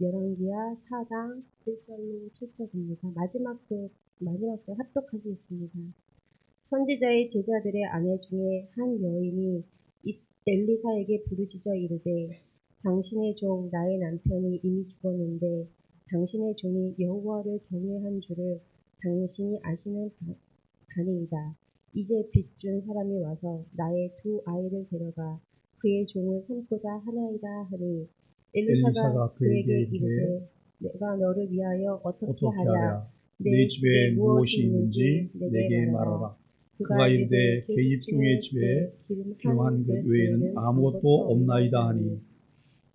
열왕기하 4장 1절로 7절입니다. 마지막 절 합독하시겠습니다. 선지자의 제자들의 아내 중에 한 여인이 엘리사에게 부르짖어 이르되 당신의 종 나의 남편이 이미 죽었는데 당신의 종이 여호와를 경외한 줄을 당신이 아시는 바니이다. 이제 빚준 사람이 와서 나의 두 아이를 데려가 그의 종을 삼고자 하나이다 하니 엘리사가 그에게 이르되 내가 너를 위하여 어떻게 하랴. 내 집에 무엇이 있는지 내게 말하라. 그가 이르되 계집종의 집에 기름 한 그릇 외에는 아무것도 없나이다 하니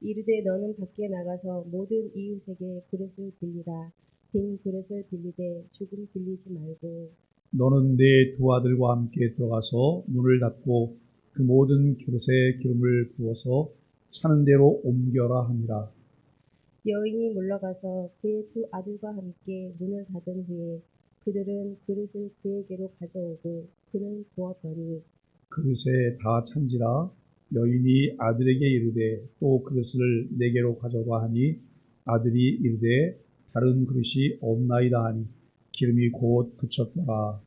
이르되 너는 밖에 나가서 모든 이웃에게 그릇을 빌리라. 빈 그릇을 빌리되 조금 빌리지 말고 너는 내 두 아들과 함께 들어가서 문을 닫고 그 모든 그릇에 기름을 부어서 차는 대로 옮겨라 하니라. 여인이 물러가서 그의 두 아들과 함께 문을 닫은 후에 그들은 그릇을 그에게로 가져오고 그는 부었더니 그릇에 다 찬지라. 여인이 아들에게 이르되 또 그릇을 내게로 가져오라 하니 아들이 이르되 다른 그릇이 없나이다 하니 기름이 곧 그쳤더라.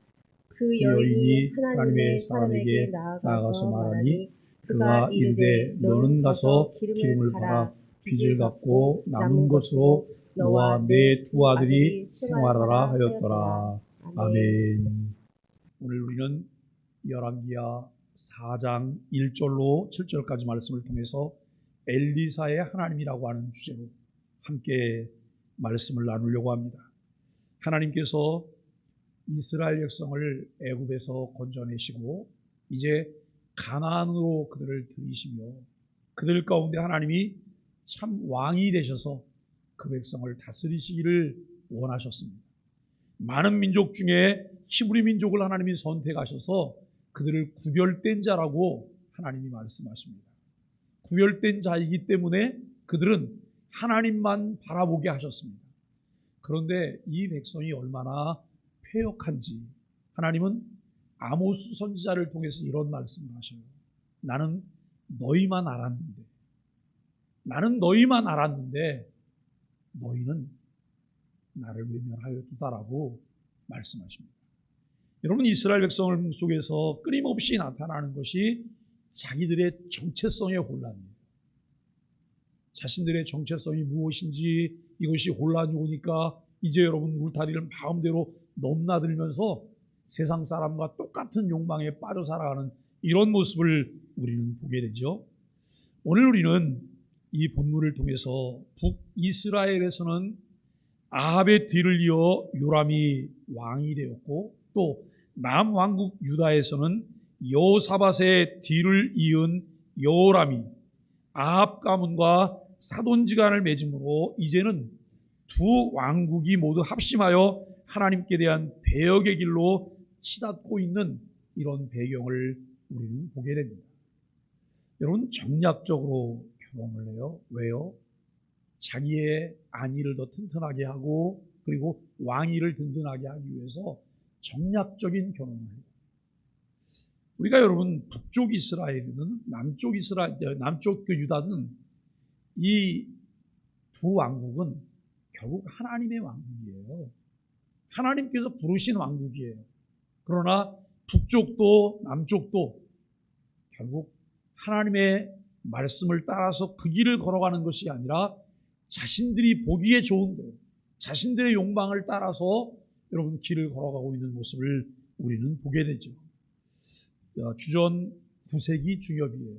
그 여인이 하나님의 사람에게 나아가서 말하니 그가 이르되 너는 가서 기름을 팔아 빚을 갚고 남은 것으로 너와 내 두 아들이 생활하라 하였더라. 아멘. 오늘 우리는 열왕기하 4장 1절로 7절까지 말씀을 통해서 엘리사의 하나님이라고 하는 주제로 함께 말씀을 나누려고 합니다. 하나님께서 이스라엘 백성을 애굽에서 건져내시고 이제 가나안으로 그들을 들이시며 그들 가운데 하나님이 참 왕이 되셔서 그 백성을 다스리시기를 원하셨습니다. 많은 민족 중에 히브리 민족을 하나님이 선택하셔서 그들을 구별된 자라고 하나님이 말씀하십니다. 구별된 자이기 때문에 그들은 하나님만 바라보게 하셨습니다. 그런데 이 백성이 얼마나 패역한지 하나님은 아모스 선지자를 통해서 이런 말씀을 하셔요. 나는 너희만 알았는데 너희는 나를 외면하였다라고 말씀하십니다. 여러분, 이스라엘 백성을 속에서 끊임없이 나타나는 것이 자기들의 정체성의 혼란이에요. 자신들의 정체성이 무엇인지 이것이 혼란이 오니까 이제 여러분 울타리를 마음대로 넘나들면서 세상 사람과 똑같은 욕망에 빠져 살아가는 이런 모습을 우리는 보게 되죠. 오늘 우리는 이 본문을 통해서 북이스라엘에서는 아합의 뒤를 이어 요람이 왕이 되었고 또 남왕국 유다에서는 여호사밧의 뒤를 이은 여호람이 아합 가문과 사돈지간을 맺음으로 이제는 두 왕국이 모두 합심하여 하나님께 대한 배역의 길로 치닫고 있는 이런 배경을 우리는 보게 됩니다. 여러분, 정략적으로 결혼을 해요. 왜요? 자기의 안위를 더 튼튼하게 하고 그리고 왕위를 든든하게 하기 위해서 정략적인 결혼을 해요. 우리가 여러분 북쪽 이스라엘이든 남쪽 그 유다든 이 두 왕국은 결국 하나님의 왕국이에요. 하나님께서 부르신 왕국이에요. 그러나 북쪽도 남쪽도 결국 하나님의 말씀을 따라서 그 길을 걸어가는 것이 아니라 자신들이 보기에 좋은 대로 자신들의 욕망을 따라서 여러분 길을 걸어가고 있는 모습을 우리는 보게 되죠. 주전 9세기 중엽이에요.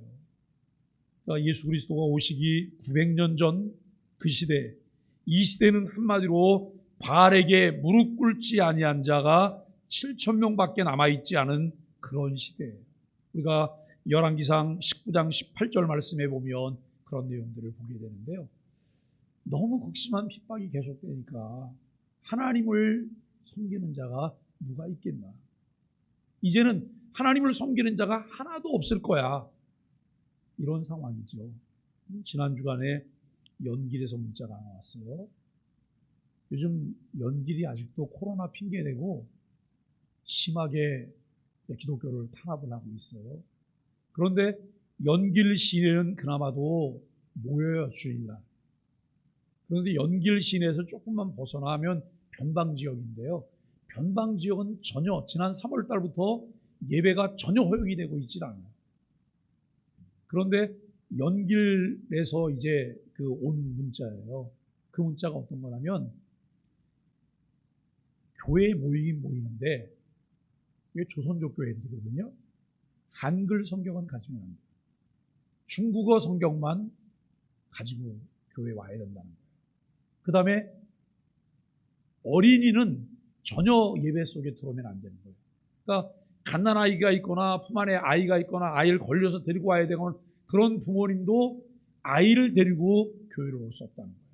예수 그리스도가 오시기 900년 전 그 시대, 이 시대는 한마디로 바알에게 무릎 꿇지 아니한 자가 7,000명밖에 남아있지 않은 그런 시대예요. 우리가 열왕기상 19장 18절 말씀에 보면 그런 내용들을 보게 되는데요. 너무 극심한 핍박이 계속되니까 하나님을 섬기는 자가 누가 있겠나? 이제는 하나님을 섬기는 자가 하나도 없을 거야. 이런 상황이죠. 지난 주간에 연길에서 문자가 나왔어요. 요즘 연길이 아직도 코로나 핑계대고 심하게 기독교를 탄압을 하고 있어요. 그런데 연길 시내는 그나마도 모여요, 주일날. 그런데 연길 시내에서 조금만 벗어나면 변방 지역인데요. 변방 지역은 전혀 지난 3월 달부터 예배가 전혀 허용이 되고 있질 않아요. 그런데 연길에서 이제 그 온 문자예요. 그 문자가 어떤 거냐면 교회에 모이긴 모이는데 이게 조선족 교회들이거든요. 한글 성경은 가지면 안 돼요. 중국어 성경만 가지고 교회에 와야 된다는 거예요. 그 다음에 어린이는 전혀 예배 속에 들어오면 안 되는 거예요. 그러니까 갓난아이가 있거나 품 안에 아이가 있거나 아이를 걸려서 데리고 와야 되거나 그런 부모님도 아이를 데리고 교회로 올 수 없다는 거예요.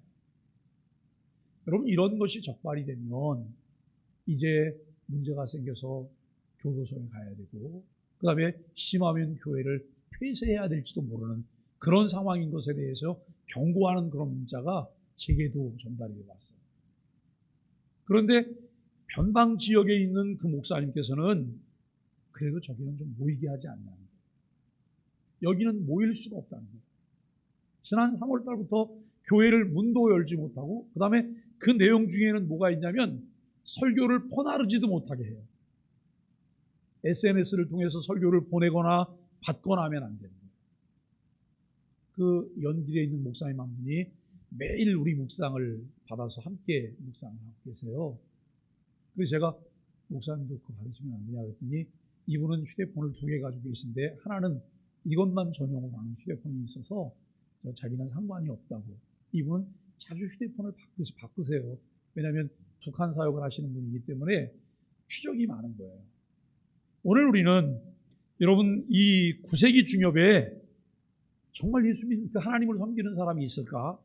여러분, 이런 것이 적발이 되면 이제 문제가 생겨서 교도소에 가야 되고 그 다음에 심하면 교회를 폐쇄해야 될지도 모르는 그런 상황인 것에 대해서 경고하는 그런 문자가 제게도 전달이 왔어요. 그런데 변방 지역에 있는 그 목사님께서는 그래도 저기는 좀 모이게 하지 않냐는 거예요. 여기는 모일 수가 없다는 거예요. 지난 3월 달부터 교회를 문도 열지 못하고 그 다음에 그 내용 중에는 뭐가 있냐면 설교를 퍼나르지도 못하게 해요. SNS를 통해서 설교를 보내거나 받거나 하면 안 되는 거예요. 그 연길에 있는 목사님 한 분이 매일 우리 묵상을 받아서 함께 묵상을 하고 계세요. 그래서 제가 목사님도 그거 받으시면 안 되냐 그랬더니 이분은 휴대폰을 2개 가지고 계신데 하나는 이것만 전용으로 하는 휴대폰이 있어서 자기는 상관이 없다고. 이분은 자주 휴대폰을 바꾸세요. 왜냐하면 북한 사역을 하시는 분이기 때문에 추적이 많은 거예요. 오늘 우리는 여러분 이 구세기 중엽에 정말 예수 믿는 하나님을 섬기는 사람이 있을까?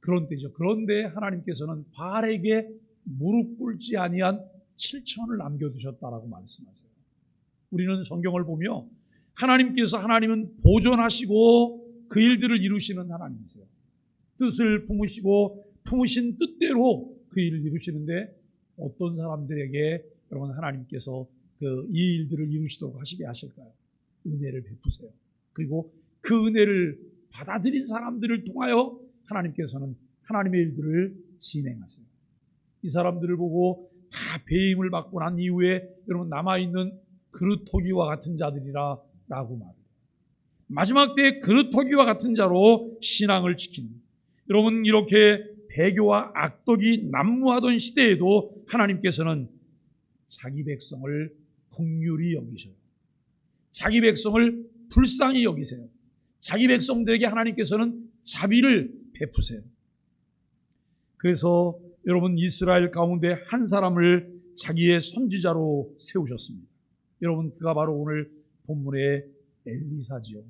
그런 때죠. 그런데 하나님께서는 바알에게 무릎 꿇지 아니한 7천을 남겨두셨다라고 말씀하세요. 우리는 성경을 보며 하나님은 보존하시고 그 일들을 이루시는 하나님이세요. 뜻을 품으신 뜻대로 그 일을 이루시는데 어떤 사람들에게 여러분 하나님께서 이 일들을 이루시도록 하시게 하실까요? 은혜를 베푸세요. 그리고 그 은혜를 받아들인 사람들을 통하여 하나님께서는 하나님의 일들을 진행하세요. 이 사람들을 보고 다 배임을 받고 난 이후에 여러분 남아있는 그릇토기와 같은 자들이라 라고 말해요. 마지막 때에 그릇토기와 같은 자로 신앙을 지키는 여러분 이렇게 배교와 악독이 난무하던 시대에도 하나님께서는 자기 백성을 긍휼히 여기셔요. 자기 백성을 불쌍히 여기세요. 자기 백성들에게 하나님께서는 자비를 베푸세요. 그래서 여러분 이스라엘 가운데 한 사람을 자기의 선지자로 세우셨습니다. 여러분 그가 바로 오늘 본문의 엘리사지요.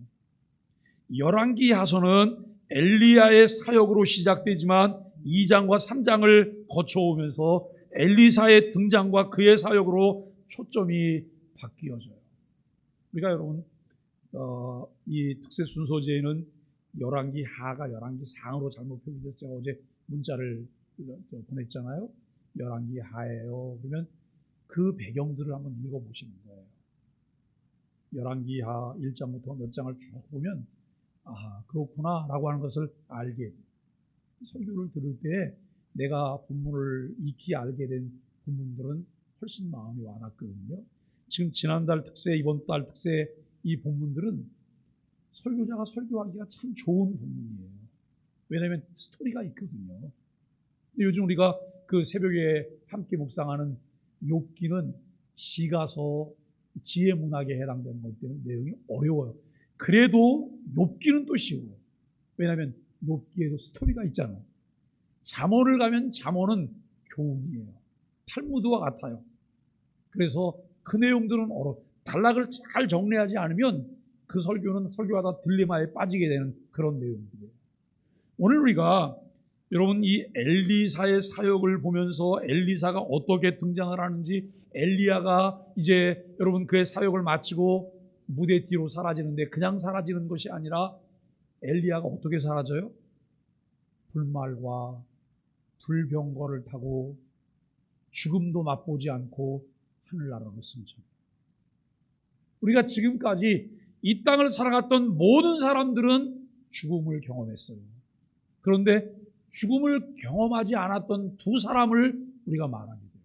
열왕기 하서는 엘리야의 사역으로 시작되지만 2장과 3장을 거쳐오면서 엘리사의 등장과 그의 사역으로 초점이 바뀌어져요. 우리가 여러분 이 특세 순서지에는 열왕기 하가 열왕기 상으로 잘못 표기돼서 제가 어제 문자를 보냈잖아요. 열왕기 하예요. 그러면 그 배경들을 한번 읽어보시는 거예요. 열왕기 하 1장부터 몇 장을 쭉 보면 아 그렇구나 라고 하는 것을 알게 돼요. 설교를 들을 때 내가 본문을 익히 알게 된 본문들은 훨씬 마음이 와닿거든요. 지금 지난달 특세, 이번 달 특세 이 본문들은 설교자가 설교하기가 참 좋은 본문이에요. 왜냐하면 스토리가 있거든요. 요즘 우리가 그 새벽에 함께 묵상하는 욥기는 시가서 지혜 문학에 해당되는 것 때문에 내용이 어려워요. 그래도 욥기는 또 쉬워요. 왜냐하면 욥기에도 스토리가 있잖아요. 잠언을 가면 잠언은 교훈이에요. 탈무드와 같아요. 그래서 그 내용들은 단락을 잘 정리하지 않으면 그 설교는 설교하다 딜레마에 빠지게 되는 그런 내용들이에요. 오늘 우리가 여러분 이 엘리사의 사역을 보면서 엘리사가 어떻게 등장을 하는지 엘리야가 이제 여러분 그의 사역을 마치고 무대 뒤로 사라지는데 그냥 사라지는 것이 아니라 엘리야가 어떻게 사라져요? 불말과 불병거를 타고 죽음도 맛보지 않고 하늘나라로 승천. 우리가 지금까지 이 땅을 살아갔던 모든 사람들은 죽음을 경험했어요. 그런데 죽음을 경험하지 않았던 두 사람을 우리가 말하게 돼요.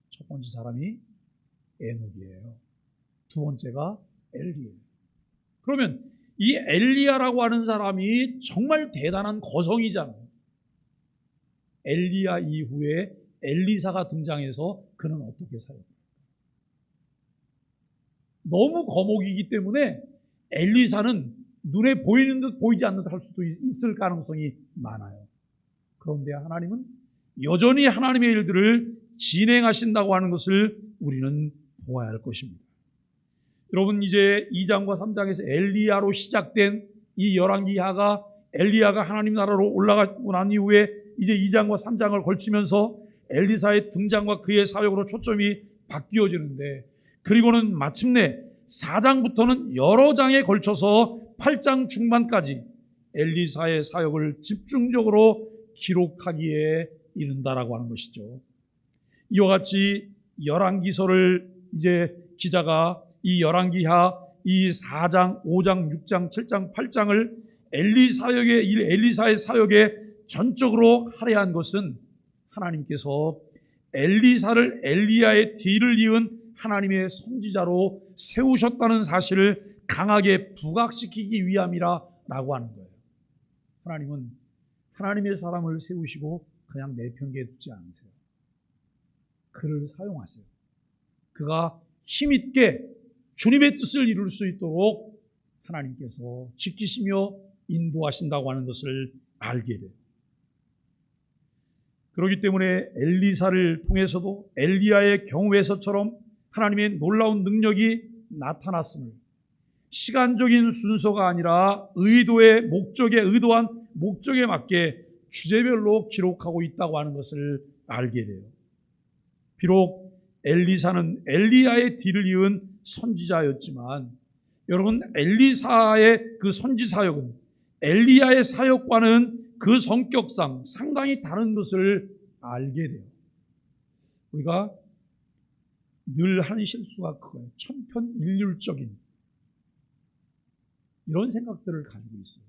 첫 번째 사람이 에녹이에요. 두 번째가 엘리예요. 그러면 이 엘리야라고 하는 사람이 정말 대단한 거성이잖아요. 엘리야 이후에 엘리사가 등장해서 그는 어떻게 살아요? 너무 거목이기 때문에 엘리사는 눈에 보이는 듯 보이지 않는 듯 할 수도 있을 가능성이 많아요. 그런데 하나님은 여전히 하나님의 일들을 진행하신다고 하는 것을 우리는 보아야 할 것입니다. 여러분, 이제 2장과 3장에서 엘리야로 시작된 이 열왕기하가 엘리야가 하나님 나라로 올라가고 난 이후에 이제 2장과 3장을 걸치면서 엘리사의 등장과 그의 사역으로 초점이 바뀌어지는데, 그리고는 마침내 4장부터는 여러 장에 걸쳐서 8장 중반까지 엘리사의 사역을 집중적으로 기록하기에 이른다라고 하는 것이죠. 이와 같이 열왕기서를 이제 기자가 이 열왕기하 이 4장, 5장, 6장, 7장, 8장을 엘리사의 사역에 전적으로 할애한 것은 하나님께서 엘리사를 엘리야의 뒤를 이은 하나님의 선지자로 세우셨다는 사실을 강하게 부각시키기 위함이라고 하는 거예요. 하나님은 하나님의 사람을 세우시고 그냥 내팽개에 두지 않으세요. 그를 사용하세요. 그가 힘있게 주님의 뜻을 이룰 수 있도록 하나님께서 지키시며 인도하신다고 하는 것을 알게 돼요. 그렇기 때문에 엘리사를 통해서도 엘리야의 경우에서처럼 하나님의 놀라운 능력이 나타났음을 시간적인 순서가 아니라 의도한 목적에 맞게 주제별로 기록하고 있다고 하는 것을 알게 돼요. 비록 엘리사는 엘리야의 뒤를 이은 선지자였지만 여러분, 엘리사의 그 선지 사역은 엘리야의 사역과는 그 성격상 상당히 다른 것을 알게 돼요. 우리가 늘 하는 실수가 그거예요. 천편일률적인 이런 생각들을 가지고 있어요.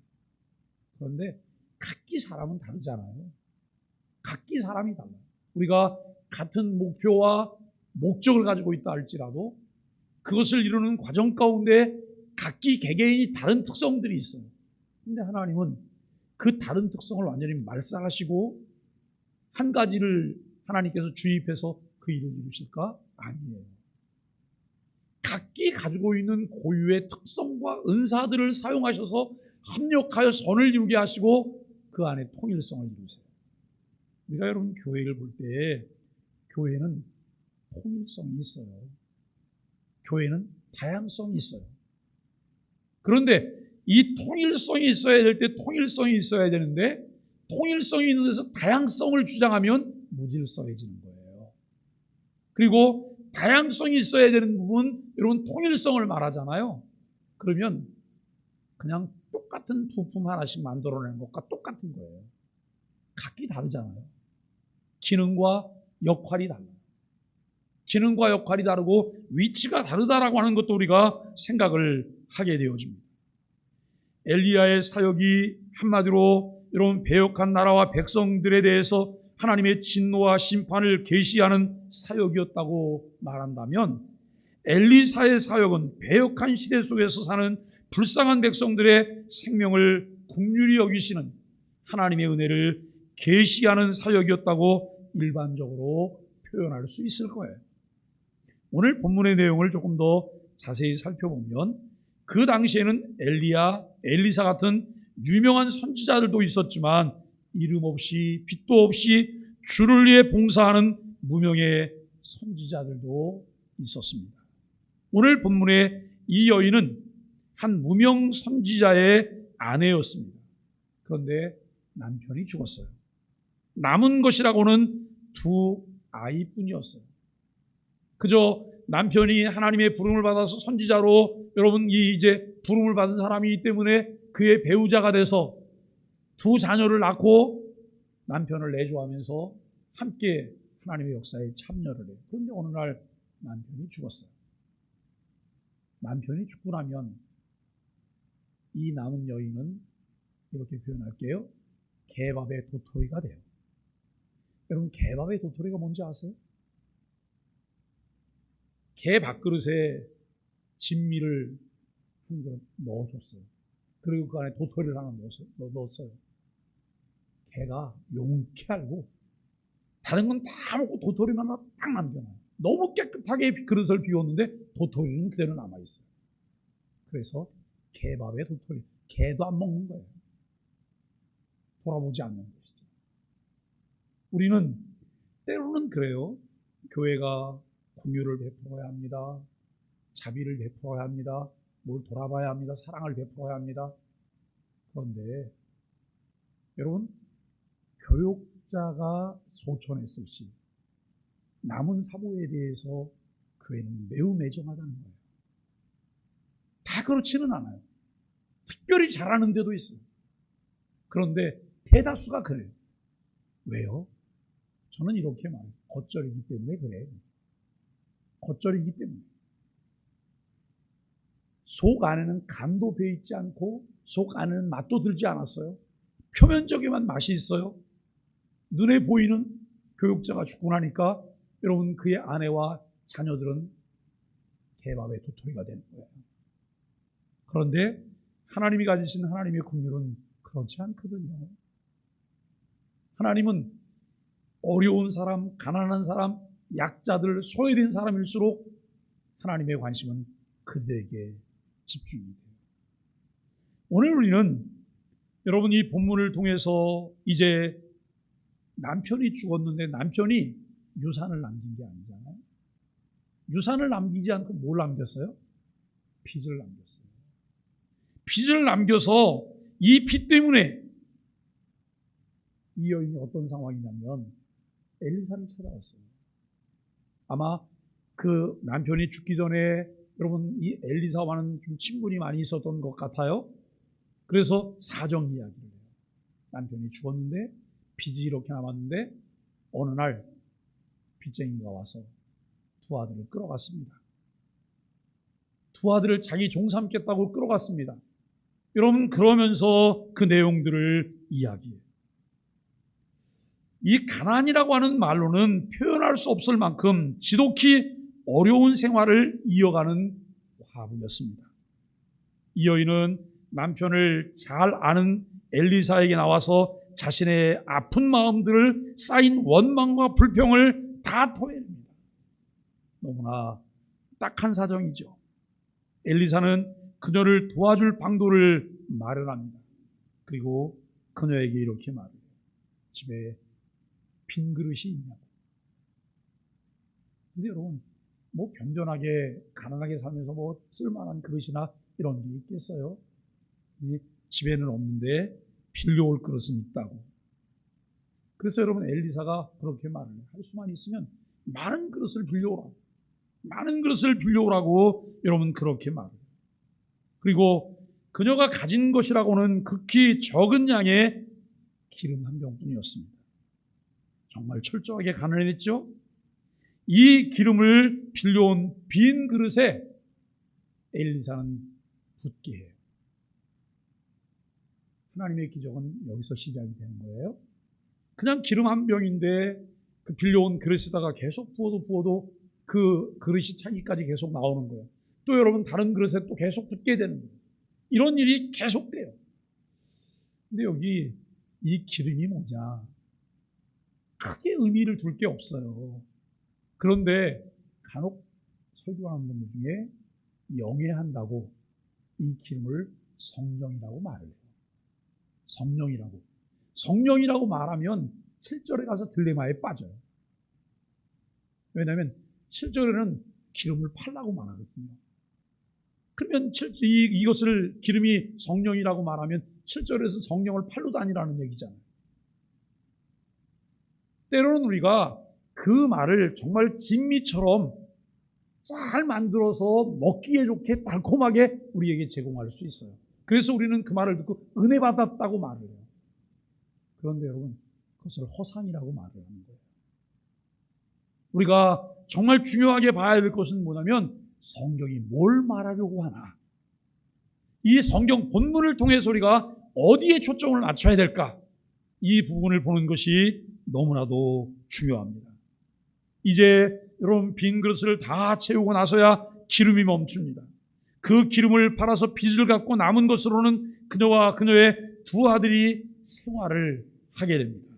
그런데 각기 사람은 다르잖아요. 각기 사람이 달라요. 우리가 같은 목표와 목적을 가지고 있다 할지라도 그것을 이루는 과정 가운데 각기 개개인이 다른 특성들이 있어요. 그런데 하나님은 그 다른 특성을 완전히 말살하시고 한 가지를 하나님께서 주입해서 그 일을 이루실까? 아니에요. 각기 가지고 있는 고유의 특성과 은사들을 사용하셔서 합력하여 선을 이루게 하시고 그 안에 통일성을 이루세요. 우리가 여러분 교회를 볼 때 교회는 통일성이 있어요. 교회는 다양성이 있어요. 그런데 이 통일성이 있어야 될 때 통일성이 있어야 되는데 통일성이 있는 데서 다양성을 주장하면 무질서해지는 거예요. 그리고 다양성이 있어야 되는 부분, 여러분 통일성을 말하잖아요. 그러면 그냥 똑같은 부품 하나씩 만들어내는 것과 똑같은 거예요. 각기 다르잖아요. 기능과 역할이 달라요. 기능과 역할이 다르고 위치가 다르다라고 하는 것도 우리가 생각을 하게 되어집니다. 엘리야의 사역이 한마디로 여러분 배역한 나라와 백성들에 대해서 하나님의 진노와 심판을 계시하는 사역이었다고 말한다면, 엘리사의 사역은 배역한 시대 속에서 사는 불쌍한 백성들의 생명을 긍휼히 여기시는 하나님의 은혜를 계시하는 사역이었다고 일반적으로 표현할 수 있을 거예요. 오늘 본문의 내용을 조금 더 자세히 살펴보면 그 당시에는 엘리사 같은 유명한 선지자들도 있었지만 이름 없이 빛도 없이 주를 위해 봉사하는 무명의 선지자들도 있었습니다. 오늘 본문의 이 여인은 한 무명 선지자의 아내였습니다. 그런데 남편이 죽었어요. 남은 것이라고는 두 아이뿐이었어요. 그저 남편이 하나님의 부름을 받아서 선지자로 여러분 이제 부름을 받은 사람이기 때문에 그의 배우자가 돼서 두 자녀를 낳고 남편을 내조하면서 함께 하나님의 역사에 참여를 해요. 그런데 어느 날 남편이 죽었어요. 남편이 죽고 나면 이 남은 여인은 이렇게 표현할게요. 개밥의 도토리가 돼요. 여러분, 개밥의 도토리가 뭔지 아세요? 개 밥그릇에 진미를 한 그릇 넣어줬어요. 그리고 그 안에 도토리를 하나 넣었어요. 개가 용케 알고 다른 건 다 먹고 도토리만 하나 딱 남겨놔요. 너무 깨끗하게 그릇을 비웠는데 도토리는 그대로 남아있어요. 그래서 개밥의 도토리, 개도 안 먹는 거예요. 돌아보지 않는 것이죠. 우리는 때로는 그래요. 교회가 긍휼을 베풀어야 합니다. 자비를 베풀어야 합니다. 뭘 돌아봐야 합니다. 사랑을 베풀어야 합니다. 그런데 여러분, 교육자가 소천했을 시 남은 사모에 대해서 교회는 매우 매정하다는 거예요. 다 그렇지는 않아요. 특별히 잘하는 데도 있어요. 그런데 대다수가 그래요. 왜요? 저는 이렇게 말해요. 겉절이기 때문에 그래요. 겉절이기 때문에. 속 안에는 간도 배있지 않고 속 안에는 맛도 들지 않았어요. 표면적에만 맛이 있어요. 눈에 보이는 교육자가 죽고 나니까 여러분, 그의 아내와 자녀들은 개밥의 도토리가 되는 거예요. 그런데 하나님이 가지신 하나님의 긍휼은 그렇지 않거든요. 하나님은 어려운 사람, 가난한 사람, 약자들, 소외된 사람일수록 하나님의 관심은 그들에게 집중이 돼요. 오늘 우리는 여러분, 이 본문을 통해서 이제 남편이 죽었는데 남편이 유산을 남긴 게 아니잖아요. 유산을 남기지 않고 뭘 남겼어요? 빚을 남겼어요. 빚을 남겨서 이 빚 때문에 이 여인이 어떤 상황이냐면 엘리사를 찾아왔어요. 아마 그 남편이 죽기 전에 여러분, 이 엘리사와는 좀 친분이 많이 있었던 것 같아요. 그래서 사정 이야기를 해요. 남편이 죽었는데 빚이 이렇게 남았는데 어느 날 빚쟁이가 와서 두 아들을 끌어갔습니다. 두 아들을 자기 종 삼겠다고 끌어갔습니다. 여러분, 그러면서 그 내용들을 이야기해요. 이 가난이라고 하는 말로는 표현할 수 없을 만큼 지독히 어려운 생활을 이어가는 과부였습니다. 이 여인은 남편을 잘 아는 엘리사에게 나와서 자신의 아픈 마음들을, 쌓인 원망과 불평을 다 토해냅니다. 너무나 딱한 사정이죠. 엘리사는 그녀를 도와줄 방도를 마련합니다. 그리고 그녀에게 이렇게 말해요. 집에 빈 그릇이 있냐고. 근데 여러분, 뭐 변변하게 가난하게 살면서 뭐 쓸만한 그릇이나 이런 게 있겠어요? 집에는 없는데 빌려올 그릇은 있다고. 그래서 여러분, 엘리사가 그렇게 말을 해요. 할 수만 있으면 많은 그릇을 빌려오라고. 많은 그릇을 빌려오라고 여러분, 그렇게 말해요. 그리고 그녀가 가진 것이라고는 극히 적은 양의 기름 한 병뿐이었습니다. 정말 철저하게 가난했죠. 이 기름을 빌려온 빈 그릇에 엘리사는 붓게 해요. 하나님의 기적은 여기서 시작이 되는 거예요. 그냥 기름 한 병인데 그 빌려온 그릇에다가 계속 부어도 그 그릇이 차기까지 계속 나오는 거예요. 또 여러분, 다른 그릇에 또 계속 붓게 되는 거예요. 이런 일이 계속돼요. 근데 여기 이 기름이 뭐냐? 크게 의미를 둘 게 없어요. 그런데 간혹 설교하는 분들 중에 영해한다고 이 기름을 성령이라고 말을 해요. 성령이라고 말하면 7절에 가서 딜레마에 빠져요. 왜냐하면 7절에는 기름을 팔라고 말하거든요. 그러면 이것을 기름이 성령이라고 말하면 7절에서 성령을 팔로 다니라는 얘기잖아요. 때로는 우리가 그 말을 정말 진미처럼 잘 만들어서 먹기에 좋게 달콤하게 우리에게 제공할 수 있어요. 그래서 우리는 그 말을 듣고 은혜 받았다고 말을 해요. 그런데 여러분, 그것을 허상이라고 말을 하는 거예요. 우리가 정말 중요하게 봐야 될 것은 뭐냐면 성경이 뭘 말하려고 하나, 이 성경 본문을 통해서 우리가 어디에 초점을 맞춰야 될까, 이 부분을 보는 것이 너무나도 중요합니다. 이제 여러분 빈 그릇을 다 채우고 나서야 기름이 멈춥니다. 그 기름을 팔아서 빚을 갚고 남은 것으로는 그녀와 그녀의 두 아들이 생활을 하게 됩니다.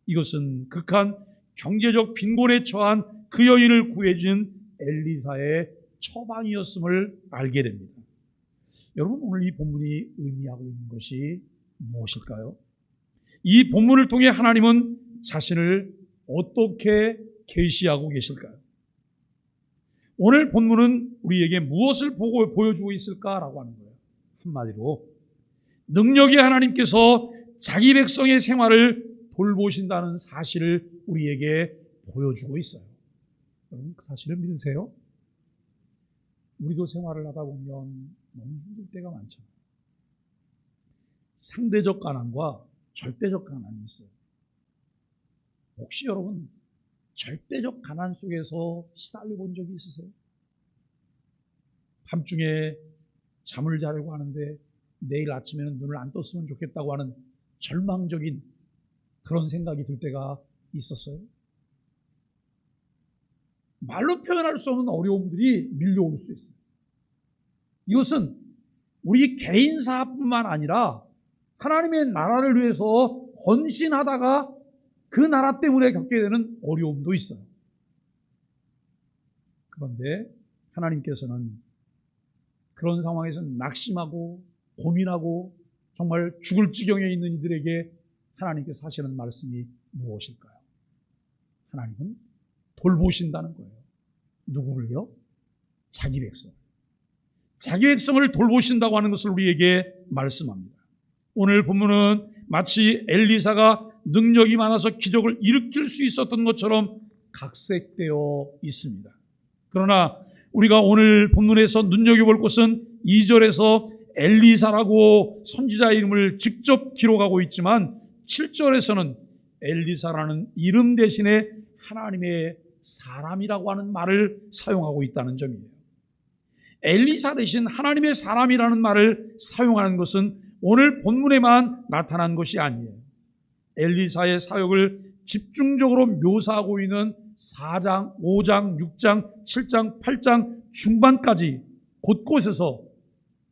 이것은 극한 경제적 빈곤에 처한 그 여인을 구해준 엘리사의 처방이었음을 알게 됩니다. 여러분, 오늘 이 본문이 의미하고 있는 것이 무엇일까요? 이 본문을 통해 하나님은 자신을 어떻게 계시하고 계실까요? 오늘 본문은 우리에게 무엇을 보여주고 있을까라고 하는 거예요. 한마디로 능력의 하나님께서 자기 백성의 생활을 돌보신다는 사실을 우리에게 보여주고 있어요. 여러분, 그 사실을 믿으세요? 우리도 생활을 하다 보면 너무 힘들 때가 많죠. 상대적 가난과 절대적 가난이 있어요. 혹시 여러분 절대적 가난 속에서 시달려 본 적이 있으세요? 밤중에 잠을 자려고 하는데 내일 아침에는 눈을 안 떴으면 좋겠다고 하는 절망적인 그런 생각이 들 때가 있었어요. 말로 표현할 수 없는 어려움들이 밀려올 수 있어요. 이것은 우리 개인사뿐만 아니라 하나님의 나라를 위해서 헌신하다가 그 나라 때문에 겪게 되는 어려움도 있어요. 그런데 하나님께서는 그런 상황에서 낙심하고 고민하고 정말 죽을 지경에 있는 이들에게 하나님께서 하시는 말씀이 무엇일까요? 하나님은 돌보신다는 거예요. 누구를요? 자기 백성. 자기 백성을 돌보신다고 하는 것을 우리에게 말씀합니다. 오늘 본문은 마치 엘리사가 능력이 많아서 기적을 일으킬 수 있었던 것처럼 각색되어 있습니다. 그러나 우리가 오늘 본문에서 눈여겨볼 것은 2절에서 엘리사라고 선지자의 이름을 직접 기록하고 있지만 7절에서는 엘리사라는 이름 대신에 하나님의 사람이라고 하는 말을 사용하고 있다는 점이에요. 엘리사 대신 하나님의 사람이라는 말을 사용하는 것은 오늘 본문에만 나타난 것이 아니에요. 엘리사의 사역을 집중적으로 묘사하고 있는 4장, 5장, 6장, 7장, 8장 중반까지 곳곳에서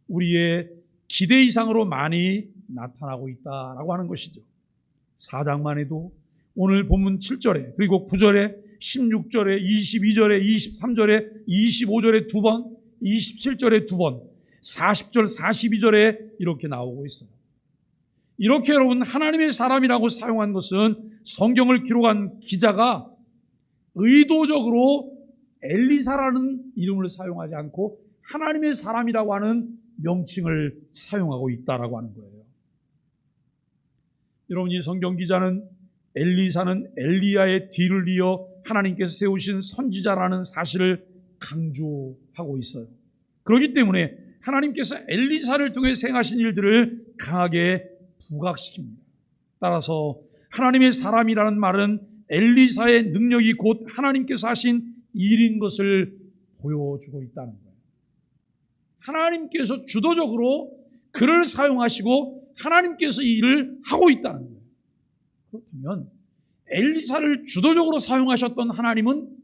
우리의 기대 이상으로 많이 나타나고 있다라고 하는 것이죠. 4장만 해도 오늘 본문 7절에 그리고 9절에 16절에 22절에 23절에 25절에 2번 27절에 2번 40절 42절에 이렇게 나오고 있어요. 이렇게 여러분 하나님의 사람이라고 사용한 것은 성경을 기록한 기자가 의도적으로 엘리사라는 이름을 사용하지 않고 하나님의 사람이라고 하는 명칭을 사용하고 있다라고 하는 거예요. 여러분, 이 성경 기자는 엘리사는 엘리야의 뒤를 이어 하나님께서 세우신 선지자라는 사실을 강조하고 있어요. 그렇기 때문에 하나님께서 엘리사를 통해 행하신 일들을 강하게 부각시킵니다. 따라서 하나님의 사람이라는 말은 엘리사의 능력이 곧 하나님께서 하신 일인 것을 보여주고 있다는 거예요. 하나님께서 주도적으로 그를 사용하시고 하나님께서 이 일을 하고 있다는 거예요. 그렇다면 엘리사를 주도적으로 사용하셨던 하나님은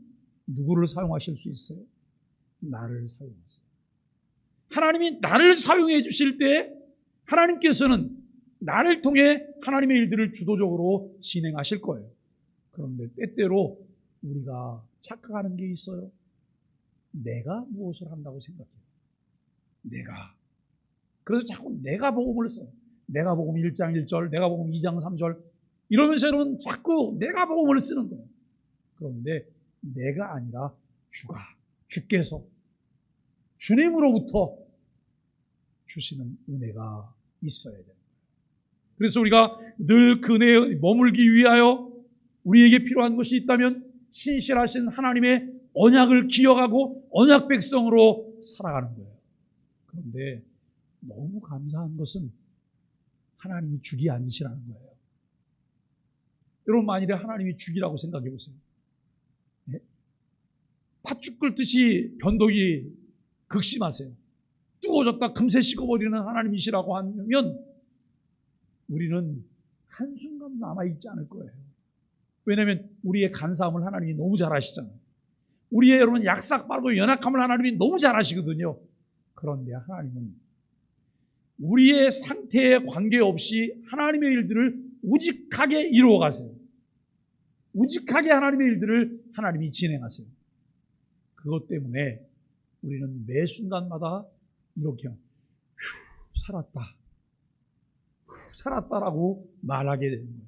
누구를 사용하실 수 있어요? 나를 사용하세요. 하나님이 나를 사용해 주실 때 하나님께서는 나를 통해 하나님의 일들을 주도적으로 진행하실 거예요. 그런데 때때로 우리가 착각하는 게 있어요. 내가 무엇을 한다고 생각해요. 내가. 그래서 자꾸 내가 복음을 써요. 내가 복음 1장 1절, 내가 복음 2장 3절 이러면서 여러분 자꾸 내가 복음을 쓰는 거예요. 그런데 내가 아니라 주께서 주님으로부터 주시는 은혜가 있어야 돼요. 그래서 우리가 늘 그 은혜에 머물기 위하여 우리에게 필요한 것이 있다면 신실하신 하나님의 언약을 기억하고 언약 백성으로 살아가는 거예요. 그런데 너무 감사한 것은 하나님이 주기 아니시라는 거예요. 여러분, 만일에 하나님이 주기라고 생각해 보세요. 네? 팥죽 끓듯이 변덕이 극심하세요. 뜨거워졌다 금세 식어버리는 하나님이시라고 하면 우리는 한순간 남아있지 않을 거예요. 왜냐하면 우리의 간사함을 하나님이 너무 잘 아시잖아요. 우리의 여러분 약삭빠르고 연약함을 하나님이 너무 잘 아시거든요. 그런데 하나님은 우리의 상태에 관계없이 하나님의 일들을 우직하게 이루어 가세요. 우직하게 하나님의 일들을 하나님이 진행하세요. 그것 때문에 우리는 매 순간마다 이렇게 살았다. 살았다라고 말하게 되는 거예요.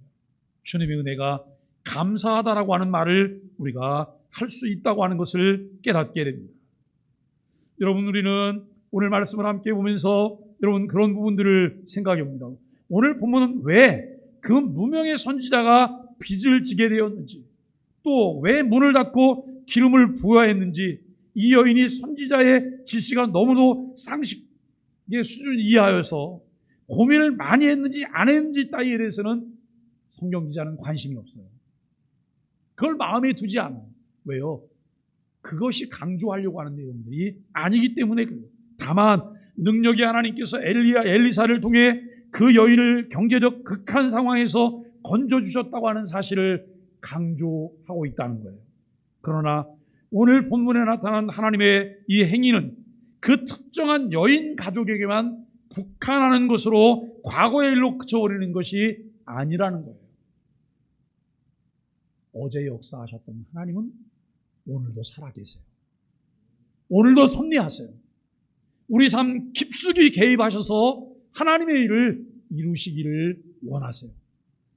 주님의 은혜가 감사하다라고 하는 말을 우리가 할 수 있다고 하는 것을 깨닫게 됩니다. 여러분, 우리는 오늘 말씀을 함께 보면서 여러분 그런 부분들을 생각해 봅니다. 오늘 본문은 왜 그 무명의 선지자가 빚을 지게 되었는지, 또 왜 문을 닫고 기름을 부어했는지, 이 여인이 선지자의 지시가 너무도 상식의 수준 이하여서 고민을 많이 했는지 안 했는지 따위에 대해서는 성경 기자는 관심이 없어요. 그걸 마음에 두지 않아요. 왜요? 그것이 강조하려고 하는 내용들이 아니기 때문에 그래요. 다만 능력이 하나님께서 엘리사를 통해 그 여인을 경제적 극한 상황에서 건져주셨다고 하는 사실을 강조하고 있다는 거예요. 그러나 오늘 본문에 나타난 하나님의 이 행위는 그 특정한 여인 가족에게만 국한하는 것으로 과거의 일로 그쳐버리는 것이 아니라는 거예요. 어제 역사하셨던 하나님은 오늘도 살아계세요. 오늘도 섭리하세요. 우리 삶 깊숙이 개입하셔서 하나님의 일을 이루시기를 원하세요.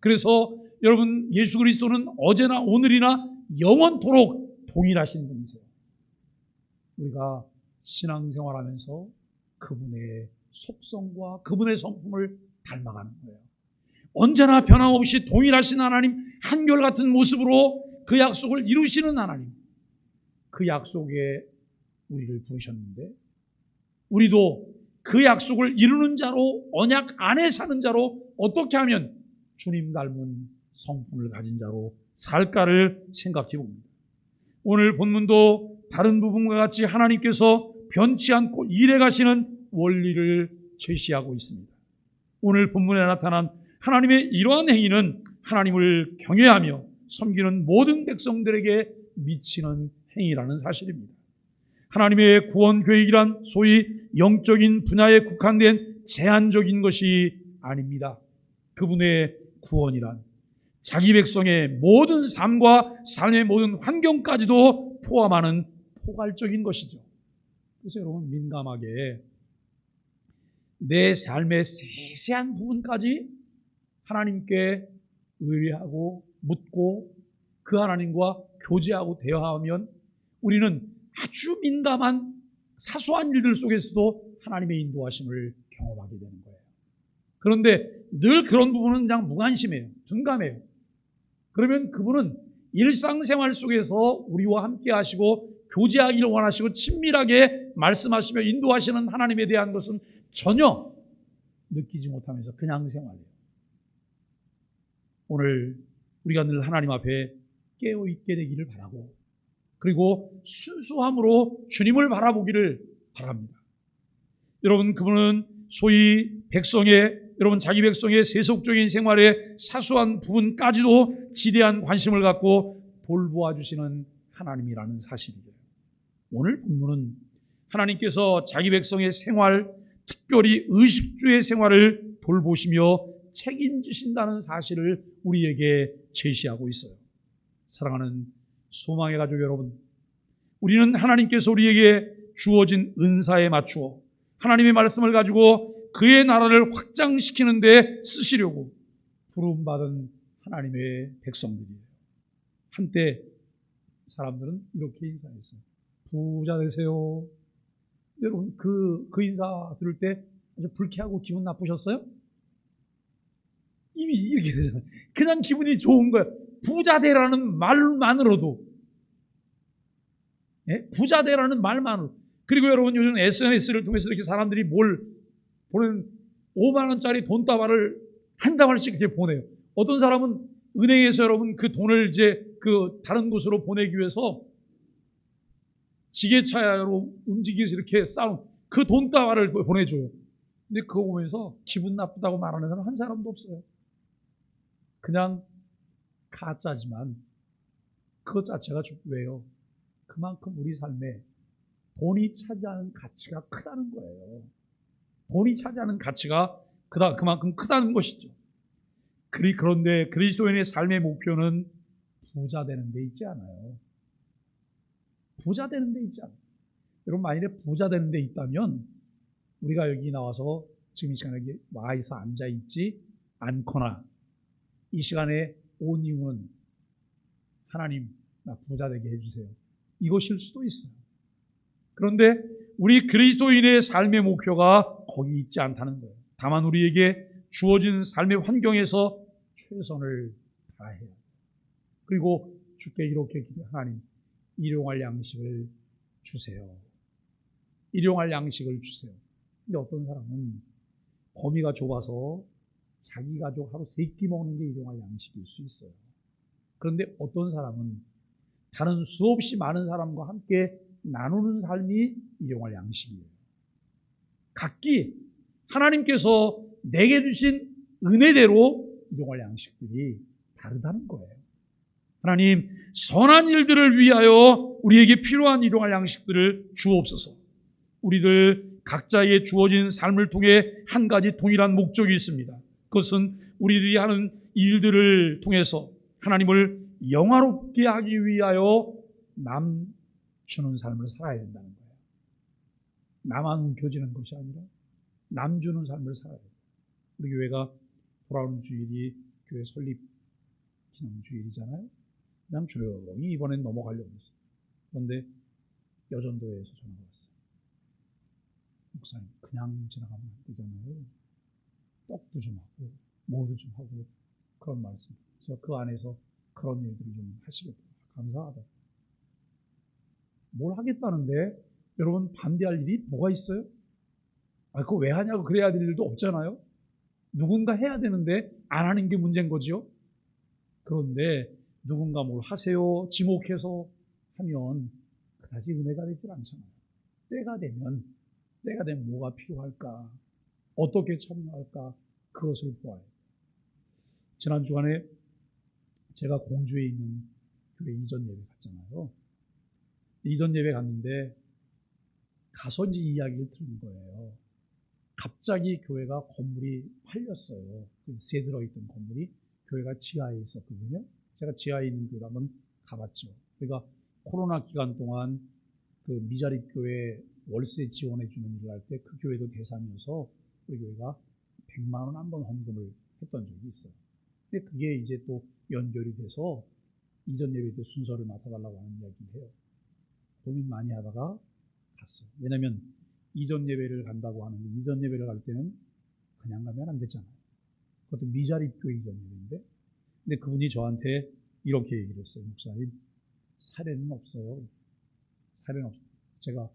그래서 여러분, 예수 그리스도는 어제나 오늘이나 영원토록 동일하신 분이세요. 우리가 신앙생활하면서 그분의 속성과 그분의 성품을 닮아가는 거예요. 언제나 변함없이 동일하신 하나님, 한결같은 모습으로 그 약속을 이루시는 하나님, 그 약속에 우리를 부르셨는데 우리도 그 약속을 이루는 자로, 언약 안에 사는 자로 어떻게 하면 주님 닮은 성품을 가진 자로 살까를 생각해 봅니다. 오늘 본문도 다른 부분과 같이 하나님께서 변치 않고 일해 가시는 원리를 제시하고 있습니다. 오늘 본문에 나타난 하나님의 이러한 행위는 하나님을 경외하며 섬기는 모든 백성들에게 미치는 행위라는 사실입니다. 하나님의 구원 계획이란 소위 영적인 분야에 국한된 제한적인 것이 아닙니다. 그분의 구원이란 자기 백성의 모든 삶과 삶의 모든 환경까지도 포함하는 포괄적인 것이죠. 그래서 여러분, 민감하게 내 삶의 세세한 부분까지 하나님께 의뢰하고 묻고 그 하나님과 교제하고 대화하면 우리는 아주 민감한 사소한 일들 속에서도 하나님의 인도하심을 경험하게 되는 거예요. 그런데 늘 그런 부분은 그냥 무관심해요. 둔감해요. 그러면 그분은 일상생활 속에서 우리와 함께 하시고 교제하기를 원하시고 친밀하게 말씀하시며 인도하시는 하나님에 대한 것은 전혀 느끼지 못하면서 그냥 생활해요. 오늘 우리가 늘 하나님 앞에 깨어있게 되기를 바라고, 그리고 순수함으로 주님을 바라보기를 바랍니다. 여러분, 그분은 소위 여러분 자기 백성의 세속적인 생활의 사소한 부분까지도 지대한 관심을 갖고 돌보아 주시는 하나님이라는 사실이에요. 오늘 본문은 하나님께서 자기 백성의 생활, 특별히 의식주의 생활을 돌보시며 책임지신다는 사실을 우리에게 제시하고 있어요. 사랑하는 소망의 가족 여러분, 우리는 하나님께서 우리에게 주어진 은사에 맞추어 하나님의 말씀을 가지고 그의 나라를 확장시키는 데 쓰시려고 부름받은 하나님의 백성들이에요. 한때 사람들은 이렇게 인사했어요. 부자 되세요. 여러분, 그 인사 들을 때 아주 불쾌하고 기분 나쁘셨어요? 이미 이렇게 되잖아요. 그냥 기분이 좋은 거예요. 부자 되라는 말만으로도. 예? 부자 되라는 말만으로. 그리고 여러분, 요즘 SNS를 통해서 이렇게 사람들이 보내는 5만 원짜리 돈다발을 한 다발씩 이렇게 보내요. 어떤 사람은 은행에서 여러분 그 돈을 이제 그 다른 곳으로 보내기 위해서 지게차로 움직이기 위해서 이렇게 싸운 그 돈다발을 보내줘요. 근데 그거 보면서 기분 나쁘다고 말하는 사람 한 사람도 없어요. 그냥 가짜지만 그것 자체가 왜요? 그만큼 우리 삶에 돈이 차지하는 가치가 크다는 거예요. 돈이 차지하는 가치가 그만큼 크다는 것이죠. 그런데 그리스도인의 삶의 목표는 부자 되는 데 있지 않아요. 부자 되는 데 있지 않아요. 여러분, 만일에 부자 되는 데 있다면 우리가 여기 나와서 지금 이 시간에 여기 와서 앉아 있지 않거나 이 시간에 온 이유는 하나님, 나 부자 되게 해주세요, 이것일 수도 있어요. 그런데 우리 그리스도인의 삶의 목표가 거기 있지 않다는 거예요. 다만 우리에게 주어진 삶의 환경에서 최선을 다해야 해요. 그리고 주께 이렇게 기도해요. 하나님, 일용할 양식을 주세요. 일용할 양식을 주세요. 근데 어떤 사람은 범위가 좁아서 자기 가족 하루 3끼 먹는 게 일용할 양식일 수 있어요. 그런데 어떤 사람은 다른 수없이 많은 사람과 함께 나누는 삶이 일용할 양식이에요. 각기 하나님께서 내게 주신 은혜대로 일용할 양식들이 다르다는 거예요. 하나님, 선한 일들을 위하여 우리에게 필요한 일용할 양식들을 주옵소서. 우리들 각자의 주어진 삶을 통해 한 가지 동일한 목적이 있습니다. 그것은 우리들이 하는 일들을 통해서 하나님을 영화롭게 하기 위하여 남 주는 삶을 살아야 된다는 거예요. 나만 움켜쥐는 것이 아니라 남 주는 삶을 살아야 돼요. 우리 교회가 돌아오는 주일이 교회 설립 기념 주일이잖아요. 그냥 조용히 이번엔 넘어가려고 했어요. 그런데 여전도에서 전화가 왔어요. 목사님, 그냥 지나가면 안 되잖아요. 떡도 좀 하고 뭐도 좀 하고 그런 말씀. 그래서 그 안에서 그런 일들을 좀 하시겠다. 감사하다. 뭘 하겠다는데 여러분, 반대할 일이 뭐가 있어요? 그거 왜 하냐고 그래야 될 일도 없잖아요. 누군가 해야 되는데 안 하는 게 문제인 거죠. 그런데 누군가 뭘 하세요 지목해서 하면 그다지 은혜가 되질 않잖아요. 때가 되면 뭐가 필요할까, 어떻게 참여할까, 그것을 보아요. 지난 주간에 제가 공주에 있는 교회 이전 예배 갔잖아요. 이전 예배 갔는데 가서 이제 이야기를 들은 거예요. 갑자기 교회가 건물이 팔렸어요. 새 들어있던 건물이 교회가 지하에 있었거든요. 제가 지하에 있는 교회를 한번 가봤죠. 그러니까 코로나 기간 동안 그 미자립 교회 월세 지원해 주는 일을 할 때 그 교회도 대상이어서 우리 교회가 100만 원 한 번 헌금을 했던 적이 있어요. 근데 그게 이제 또 연결이 돼서 이전 예배 때 순서를 맡아달라고 하는 이야기를 해요. 고민 많이 하다가 갔어요. 왜냐면 이전 예배를 간다고 하는데 이전 예배를 갈 때는 그냥 가면 안 되잖아요. 그것도 미자립 교회 이전 예배인데, 근데 그분이 저한테 이렇게 얘기를 했어요. 목사님, 사례는 없어요. 사례는 없어요. 제가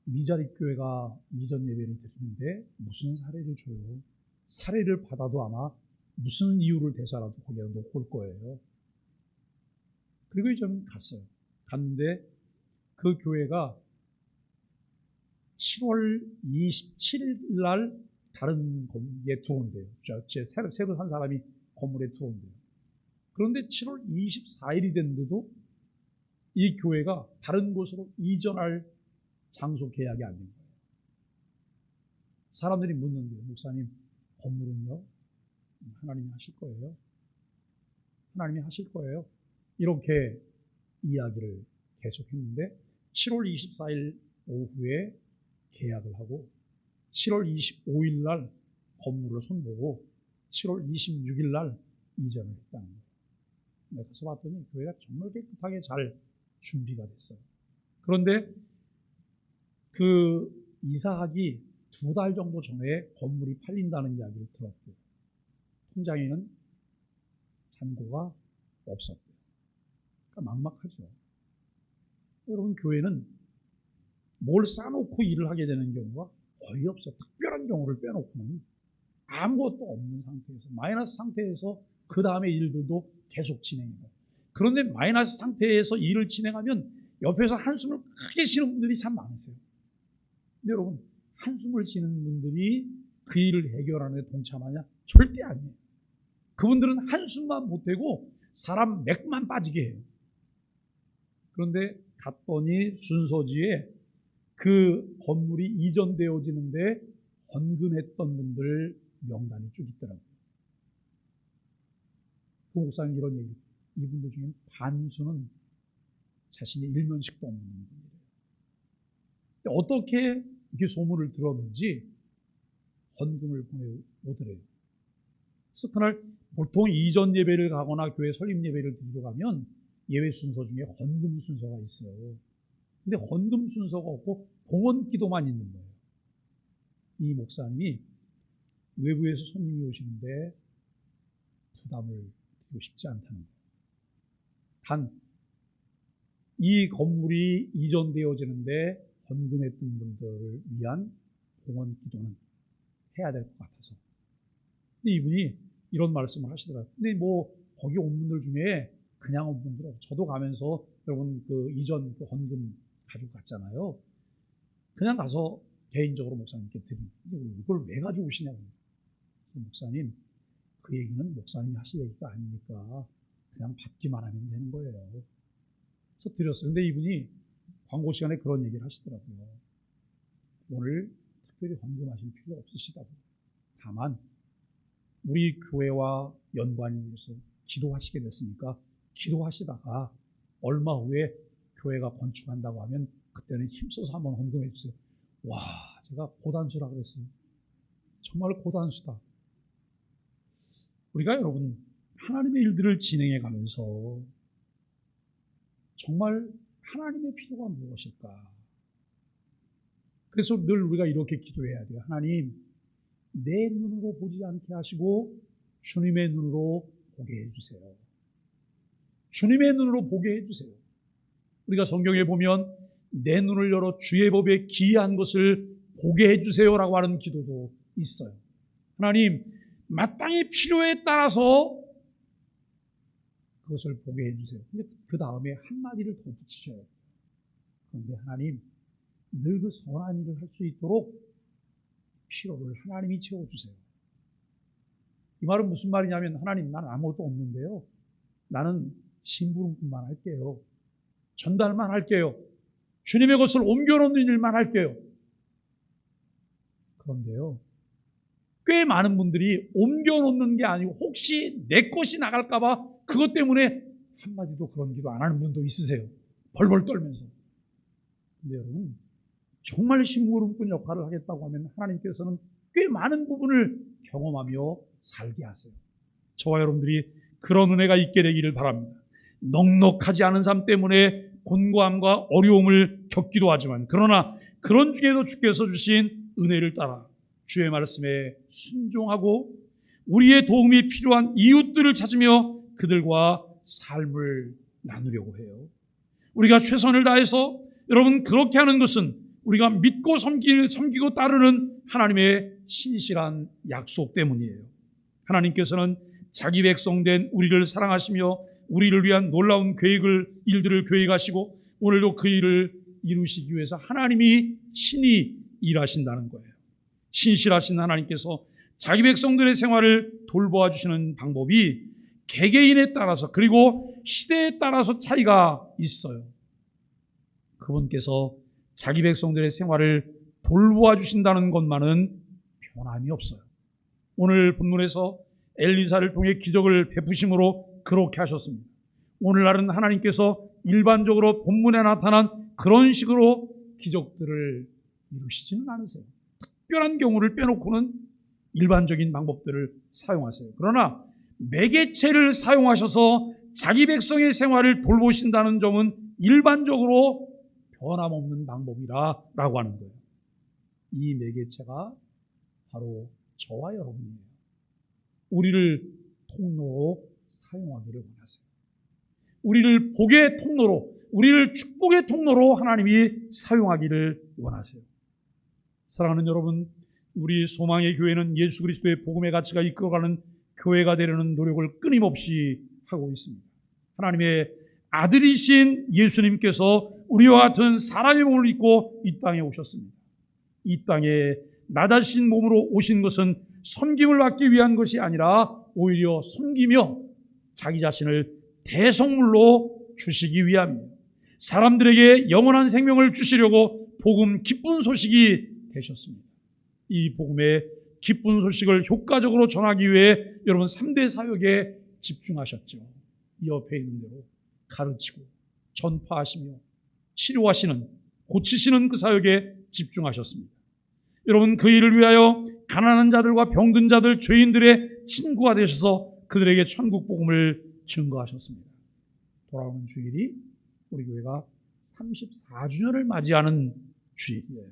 미자립 교회가 이전 예배를 드리는데 무슨 사례를 줘요? 사례를 받아도 아마 무슨 이유를 대서라도 거기에 놓고 올 거예요. 그리고 저는 갔어요. 갔는데 그 교회가 7월 27일 날 다른 건물에 들어온대요. 새로 산 사람이 건물에 들어온대요. 그런데 7월 24일이 됐는데도 이 교회가 다른 곳으로 이전할 장소 계약이 안 된 거예요. 사람들이 묻는데요. 목사님, 건물은요? 하나님이 하실 거예요? 하나님이 하실 거예요? 이렇게 이야기를 계속했는데 7월 24일 오후에 계약을 하고 7월 25일 날 건물을 손보고 7월 26일 날 이전을 했다는 거예요. 내가 가서 봤더니 교회가 정말 깨끗하게 잘 준비가 됐어요. 그런데 그 이사하기 2달 정도 전에 건물이 팔린다는 이야기를 들었대요. 통장에는 잔고가 없었대요. 그러니까 막막하죠. 여러분, 교회는 뭘 싸놓고 일을 하게 되는 경우가 거의 없어요. 특별한 경우를 빼놓고는 아무것도 없는 상태에서, 마이너스 상태에서 그 다음에 일들도 계속 진행해요. 그런데 마이너스 상태에서 일을 진행하면 옆에서 한숨을 크게 쉬는 분들이 참 많으세요. 근데 여러분, 한숨을 쉬는 분들이 그 일을 해결하는 데 동참하냐? 절대 아니에요. 그분들은 한숨만 못 대고 사람 맥만 빠지게 해요. 그런데 갔더니 순서지에 그 건물이 이전되어지는데 헌금했던 분들 명단이 쭉 있더라고요. 그 목사님 이런 얘기, 이분들 중에 반수는 자신의 일면식도 없는 분들이에요. 어떻게 이렇게 소문을 들었는지 헌금을 보내오더래요. 그래서 그날 보통 이전 예배를 가거나 교회 설립 예배를 드리러 가면 예배 순서 중에 헌금 순서가 있어요. 근데 헌금 순서가 없고 봉헌 기도만 있는 거예요. 이 목사님이 외부에서 손님이 오시는데 부담을 드리고 싶지 않다는 거예요. 단 이 건물이 이전되어지는데 헌금했던 분들을 위한 봉헌 기도는 해야 될 것 같아서. 근데 이분이 이런 말씀을 하시더라고요. 근데 뭐 거기 온 분들 중에 그냥 온 분들, 저도 가면서 여러분 그 이전 그 헌금 가지고 갔잖아요. 그냥 가서 개인적으로 목사님께 드립니다. 이걸 왜 가지고 오시냐고. 목사님, 그 얘기는 목사님이 하실 얘기가 아니니까 그냥 받기만 하면 되는 거예요. 그래서 드렸어요. 근데 이분이 광고 시간에 그런 얘기를 하시더라고요. 오늘 특별히 헌금하실 필요 없으시다고. 다만 우리 교회와 연관이 돼서 기도하시게 됐으니까 기도하시다가 얼마 후에 교회가 건축한다고 하면 그때는 힘써서 한번 헌금해 주세요. 와, 제가 고단수라 그랬어요. 정말 고단수다. 우리가 여러분 하나님의 일들을 진행해 가면서 정말 하나님의 필요가 무엇일까? 그래서 늘 우리가 이렇게 기도해야 돼요. 하나님, 내 눈으로 보지 않게 하시고 주님의 눈으로 보게 해주세요. 주님의 눈으로 보게 해주세요. 우리가 성경에 보면 내 눈을 열어 주의 법에 기이한 것을 보게 해주세요라고 하는 기도도 있어요. 하나님, 마땅히 필요에 따라서 그것을 보게 해주세요. 근데 그 다음에 한마디를 더 붙이셔야 돼요. 그런데 하나님, 늘 그 선한 일을 할 수 있도록 필요를 하나님이 채워주세요. 이 말은 무슨 말이냐면, 하나님, 나는 아무것도 없는데요, 나는 심부름꾼만 할게요. 전달만 할게요. 주님의 것을 옮겨놓는 일만 할게요. 그런데요, 꽤 많은 분들이 옮겨놓는 게 아니고 혹시 내 것이 나갈까봐 그것 때문에 한마디도 그런 기도 안 하는 분도 있으세요. 벌벌 떨면서. 근데 여러분, 정말 심부름꾼 역할을 하겠다고 하면 하나님께서는 꽤 많은 부분을 경험하며 살게 하세요. 저와 여러분들이 그런 은혜가 있게 되기를 바랍니다. 넉넉하지 않은 삶 때문에 곤고함과 어려움을 겪기도 하지만, 그러나 그런 중에도 주께서 주신 은혜를 따라 주의 말씀에 순종하고 우리의 도움이 필요한 이웃들을 찾으며 그들과 삶을 나누려고 해요. 우리가 최선을 다해서 여러분 그렇게 하는 것은 우리가 믿고 섬기고 따르는 하나님의 신실한 약속 때문이에요. 하나님께서는 자기 백성된 우리를 사랑하시며 우리를 위한 놀라운 일들을 계획하시고 오늘도 그 일을 이루시기 위해서 하나님이 친히 일하신다는 거예요. 신실하신 하나님께서 자기 백성들의 생활을 돌보아 주시는 방법이 개개인에 따라서 그리고 시대에 따라서 차이가 있어요. 그분께서 자기 백성들의 생활을 돌보아 주신다는 것만은 변함이 없어요. 오늘 본문에서 엘리사를 통해 기적을 베푸심으로 그렇게 하셨습니다. 오늘날은 하나님께서 일반적으로 본문에 나타난 그런 식으로 기적들을 이루시지는 않으세요. 특별한 경우를 빼놓고는 일반적인 방법들을 사용하세요. 그러나 매개체를 사용하셔서 자기 백성의 생활을 돌보신다는 점은 일반적으로 변함없는 방법이라고 하는 거예요. 이 매개체가 바로 저와 여러분이에요. 우리를 통로로 사용하기를 원하세요. 우리를 복의 통로로, 우리를 축복의 통로로 하나님이 사용하기를 원하세요. 사랑하는 여러분, 우리 소망의 교회는 예수 그리스도의 복음의 가치가 이끌어가는 교회가 되려는 노력을 끊임없이 하고 있습니다. 하나님의 아들이신 예수님께서 우리와 같은 사람의 몸을 입고 이 땅에 오셨습니다. 이 땅에 낮아진 몸으로 오신 것은 섬김을 받기 위한 것이 아니라 오히려 섬기며 자기 자신을 대성물로 주시기 위함이에요. 사람들에게 영원한 생명을 주시려고 복음 기쁜 소식이 되셨습니다. 이 복음의 기쁜 소식을 효과적으로 전하기 위해 여러분 3대 사역에 집중하셨죠. 이 옆에 있는 대로 가르치고 전파하시며 치료하시는, 고치시는 그 사역에 집중하셨습니다. 여러분, 그 일을 위하여 가난한 자들과 병든 자들, 죄인들의 친구가 되셔서 그들에게 천국 복음을 증거하셨습니다. 돌아오는 주일이 우리 교회가 34주년을 맞이하는 주일이에요.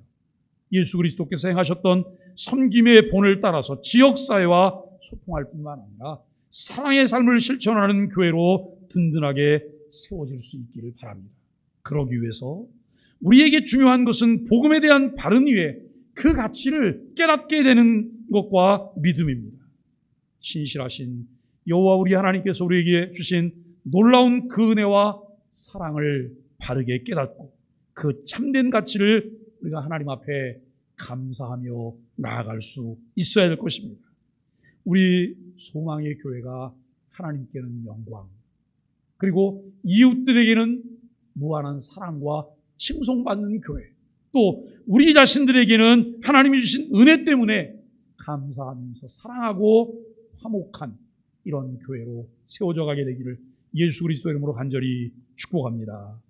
예수 그리스도께서 행하셨던 섬김의 본을 따라서 지역사회와 소통할 뿐만 아니라 사랑의 삶을 실천하는 교회로 든든하게 세워질 수 있기를 바랍니다. 그러기 위해서 우리에게 중요한 것은 복음에 대한 바른 이해, 그 가치를 깨닫게 되는 것과 믿음입니다. 신실하신 여호와 우리 하나님께서 우리에게 주신 놀라운 그 은혜와 사랑을 바르게 깨닫고 그 참된 가치를 우리가 하나님 앞에 감사하며 나아갈 수 있어야 될 것입니다. 우리 소망의 교회가 하나님께는 영광, 그리고 이웃들에게는 무한한 사랑과 칭송받는 교회, 또 우리 자신들에게는 하나님이 주신 은혜 때문에 감사하면서 사랑하고 화목한 이런 교회로 세워져 가게 되기를 예수 그리스도의 이름으로 간절히 축복합니다.